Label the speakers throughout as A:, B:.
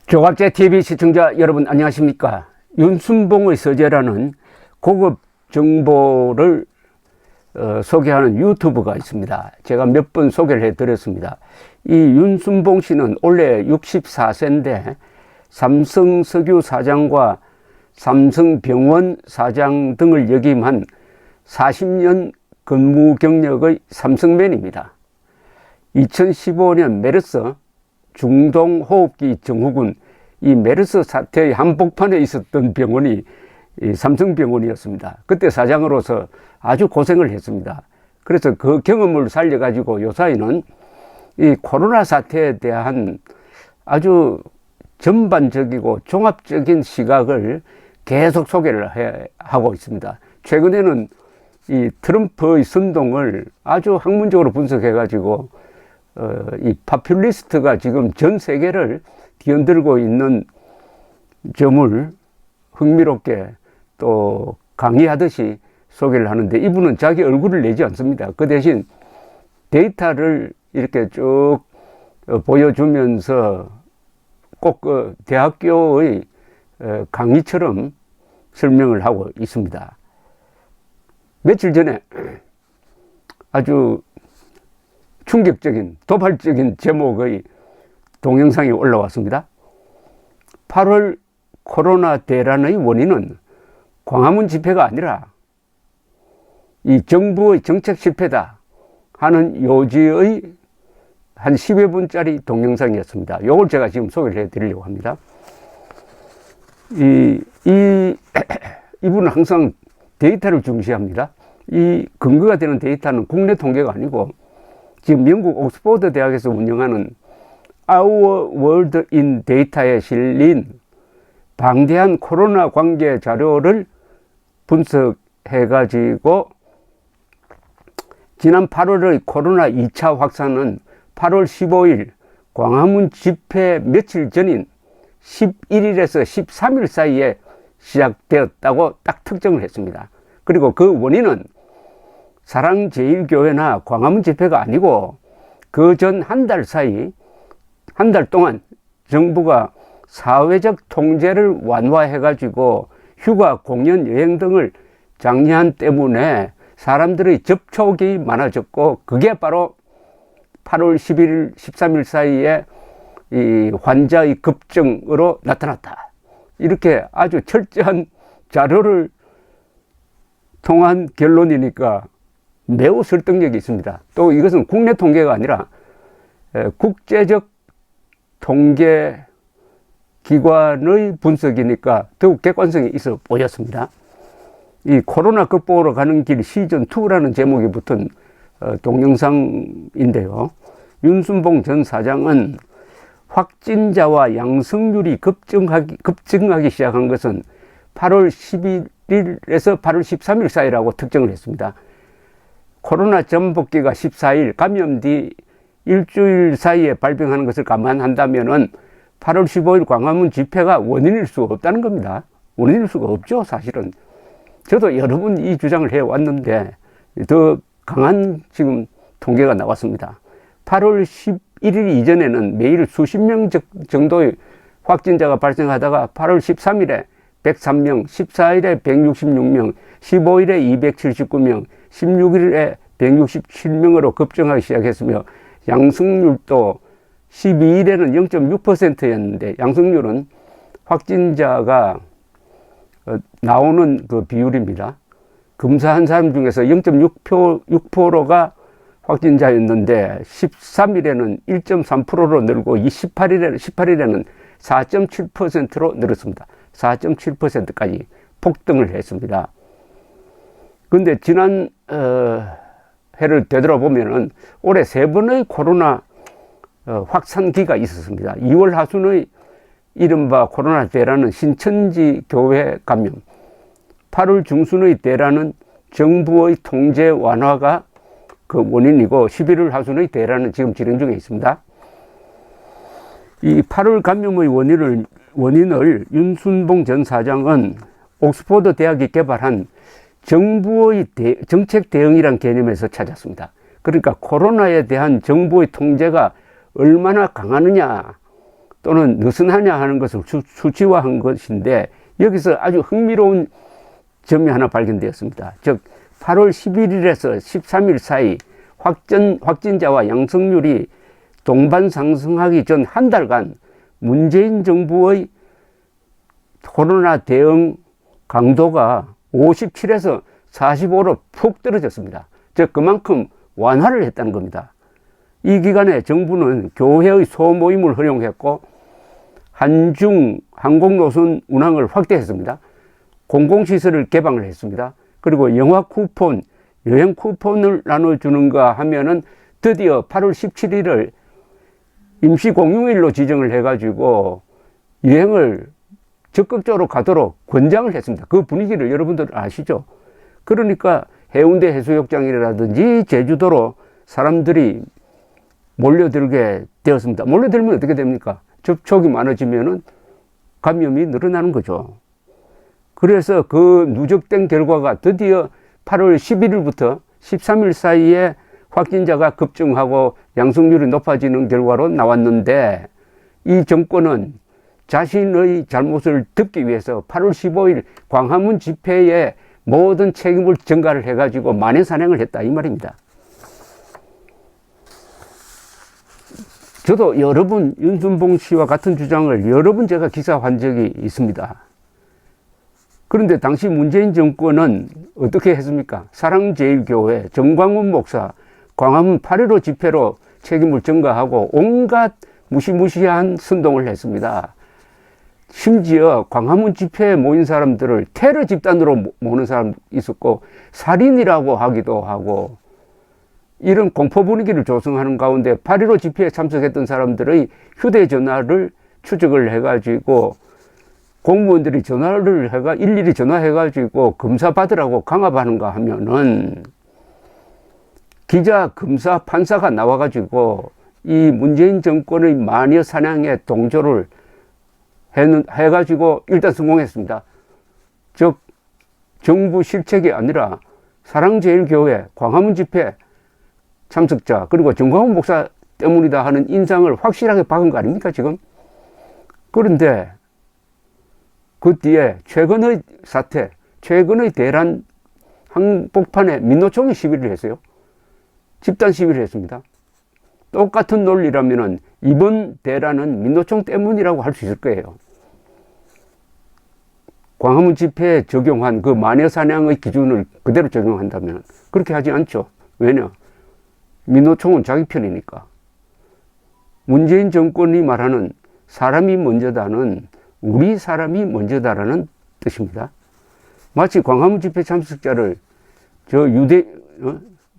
A: 조갑제 TV 시청자 여러분 안녕하십니까. 윤순봉의 서재라는 고급 정보를 소개하는 유튜브가 있습니다. 제가 몇 번 소개를 해드렸습니다. 이 윤순봉 씨는 원래 64세인데 삼성석유 사장과 삼성병원 사장 등을 역임한 40년 근무 경력의 삼성맨입니다. 2015년 메르스 중동호흡기 증후군, 이 메르스 사태의 한복판에 있었던 병원이 삼성병원이었습니다. 그때 사장으로서 아주 고생을 했습니다. 그래서 그 경험을 살려가지고 요사이는 이 코로나 사태에 대한 아주 전반적이고 종합적인 시각을 계속 소개를 하고 있습니다. 최근에는 이 트럼프의 선동을 아주 학문적으로 분석해가지고 이 파퓰리스트가 지금 전 세계를 뒤흔들고 있는 점을 흥미롭게 또 강의하듯이 소개를 하는데, 이분은 자기 얼굴을 내지 않습니다. 그 대신 데이터를 이렇게 쭉 보여주면서 꼭 대학교의 강의처럼 설명을 하고 있습니다. 며칠 전에 아주 충격적인 도발적인 제목의 동영상이 올라왔습니다. 8월 코로나 대란의 원인은 광화문 집회가 아니라 이 정부의 정책 실패다 하는 요지의 한 10여 분짜리 동영상이었습니다. 이걸 제가 지금 소개를 해드리려고 합니다. 이분은 항상 데이터를 중시합니다. 이 근거가 되는 데이터는 국내 통계가 아니고 지금 영국 옥스퍼드 대학에서 운영하는 Our World in Data에 실린 방대한 코로나 관계 자료를 분석해가지고 지난 8월의 코로나 2차 확산은 8월 15일 광화문 집회 며칠 전인 11일에서 13일 사이에 시작되었다고 딱 특정을 했습니다. 그리고 그 원인은 사랑제일교회나 광화문 집회가 아니고 그 전 한 달 동안 정부가 사회적 통제를 완화해가지고 휴가, 공연, 여행 등을 장려한 때문에 사람들의 접촉이 많아졌고, 그게 바로 8월 11일, 13일 사이에 이 환자의 급증으로 나타났다. 이렇게 아주 철저한 자료를 통한 결론이니까 매우 설득력이 있습니다. 또 이것은 국내 통계가 아니라 국제적 통계 기관의 분석이니까 더욱 객관성이 있어 보였습니다. 이 코로나 극복으로 가는 길 시즌2라는 제목이 붙은 동영상인데요. 윤순봉 전 사장은 확진자와 양성률이 급증하기 시작한 것은 8월 11일에서 8월 13일 사이라고 특정을 했습니다. 코로나 전복기가 14일, 감염 뒤 일주일 사이에 발병하는 것을 감안한다면은 8월 15일 광화문 집회가 원인일 수가 없다는 겁니다. 원인일 수가 없죠, 사실은. 저도 여러 번 이 주장을 해왔는데 더 강한 지금 통계가 나왔습니다. 8월 11일 이전에는 매일 수십 명 정도의 확진자가 발생하다가 8월 13일에 103명, 14일에 166명, 15일에 279명, 16일에 167명으로 급증하기 시작했으며, 양성률도 12일에는 0.6%였는데 양성률은 확진자가 나오는 그 비율입니다. 검사한 사람 중에서 0.6%가 확진자였는데 13일에는 1.3%로 늘고 18일에는 4.7%로 늘었습니다. 4.7%까지 폭등을 했습니다. 그런데 지난 해를 되돌아보면은 올해 3번의 코로나 확산기가 있었습니다. 2월 하순의 이른바 코로나 대란은 신천지 교회 감염, 8월 중순의 대란은 정부의 통제 완화가 그 원인이고, 11월 하순의 대란은 지금 진행 중에 있습니다. 이 8월 감염의 원인을 윤순봉 전 사장은 옥스퍼드 대학이 개발한 정부의 정책 대응이란 개념에서 찾았습니다. 그러니까 코로나에 대한 정부의 통제가 얼마나 강하느냐, 또는 느슨하냐 하는 것을 수치화한 것인데, 여기서 아주 흥미로운 점이 하나 발견되었습니다. 즉 8월 11일에서 13일 사이 확진자와 양성률이 동반 상승하기 전 한 달간 문재인 정부의 코로나 대응 강도가 57에서 45로 푹 떨어졌습니다. 즉 그만큼 완화를 했다는 겁니다. 이 기간에 정부는 교회의 소모임을 허용했고 한중 항공노선 운항을 확대했습니다. 공공시설을 개방을 했습니다. 그리고 영화 쿠폰, 여행 쿠폰을 나눠주는가 하면은 드디어 8월 17일을 임시 공휴일로 지정을 해가지고 여행을 적극적으로 가도록 권장을 했습니다. 그 분위기를 여러분들 아시죠? 그러니까 해운대 해수욕장이라든지 제주도로 사람들이 몰려들게 되었습니다. 몰려들면 어떻게 됩니까? 접촉이 많아지면은 감염이 늘어나는 거죠. 그래서 그 누적된 결과가 드디어 8월 11일부터 13일 사이에 확진자가 급증하고 양성률이 높아지는 결과로 나왔는데, 이 정권은 자신의 잘못을 덮기 위해서 8월 15일 광화문 집회에 모든 책임을 전가를 해가지고 만회산행을 했다, 이 말입니다. 저도 여러 번 윤순봉 씨와 같은 주장을 여러 번 제가 기사한 적이 있습니다. 그런데 당시 문재인 정권은 어떻게 했습니까? 사랑제일교회, 정광훈 목사, 광화문 8.15 집회로 책임을 전가하고 온갖 무시무시한 선동을 했습니다. 심지어 광화문 집회에 모인 사람들을 테러 집단으로 모는 사람 있었고, 살인이라고 하기도 하고, 이런 공포 분위기를 조성하는 가운데 8.15 집회에 참석했던 사람들의 휴대전화를 추적을 해가지고 공무원들이 전화를 일일이 전화해가지고 검사 받으라고 강압하는가 하면은, 기자, 검사, 판사가 나와가지고 이 문재인 정권의 마녀 사냥에 동조를 해가지고 일단 성공했습니다. 즉 정부 실책이 아니라 사랑제일교회 광화문 집회 참석자 그리고 정광훈 목사 때문이다 하는 인상을 확실하게 박은 거 아닙니까 지금? 그런데 그 뒤에 최근의 사태, 최근의 대란 한복판에 민노총이 시위를 했어요. 집단 시위를 했습니다. 똑같은 논리라면은 이번 대란은 민노총 때문이라고 할 수 있을 거예요. 광화문 집회에 적용한 그 마녀사냥의 기준을 그대로 적용한다면 그렇게 하지 않죠. 왜냐? 민노총은 자기 편이니까. 문재인 정권이 말하는 사람이 먼저다는 우리 사람이 먼저다라는 뜻입니다. 마치 광화문 집회 참석자를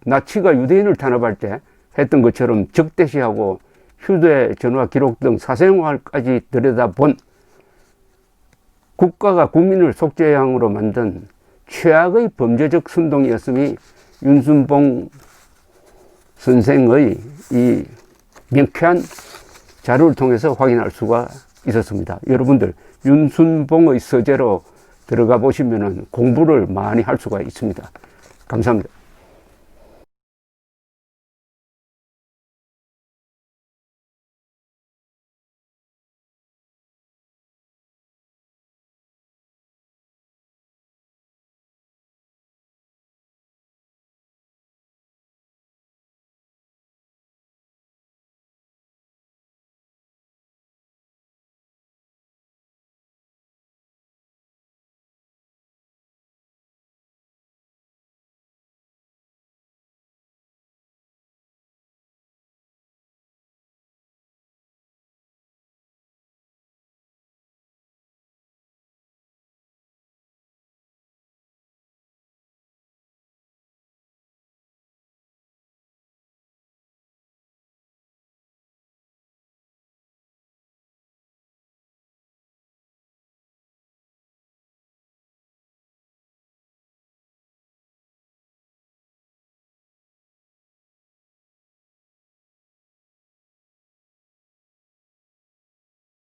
A: 나치가 유대인을 탄압할 때 했던 것처럼 적대시하고 휴대전화 기록 등 사생활까지 들여다본 국가가 국민을 속죄양으로 만든 최악의 범죄적 선동이었음이 윤순봉 선생의 이 명쾌한 자료를 통해서 확인할 수가 있었습니다. 여러분들 윤순봉의 서재로 들어가 보시면 공부를 많이 할 수가 있습니다. 감사합니다.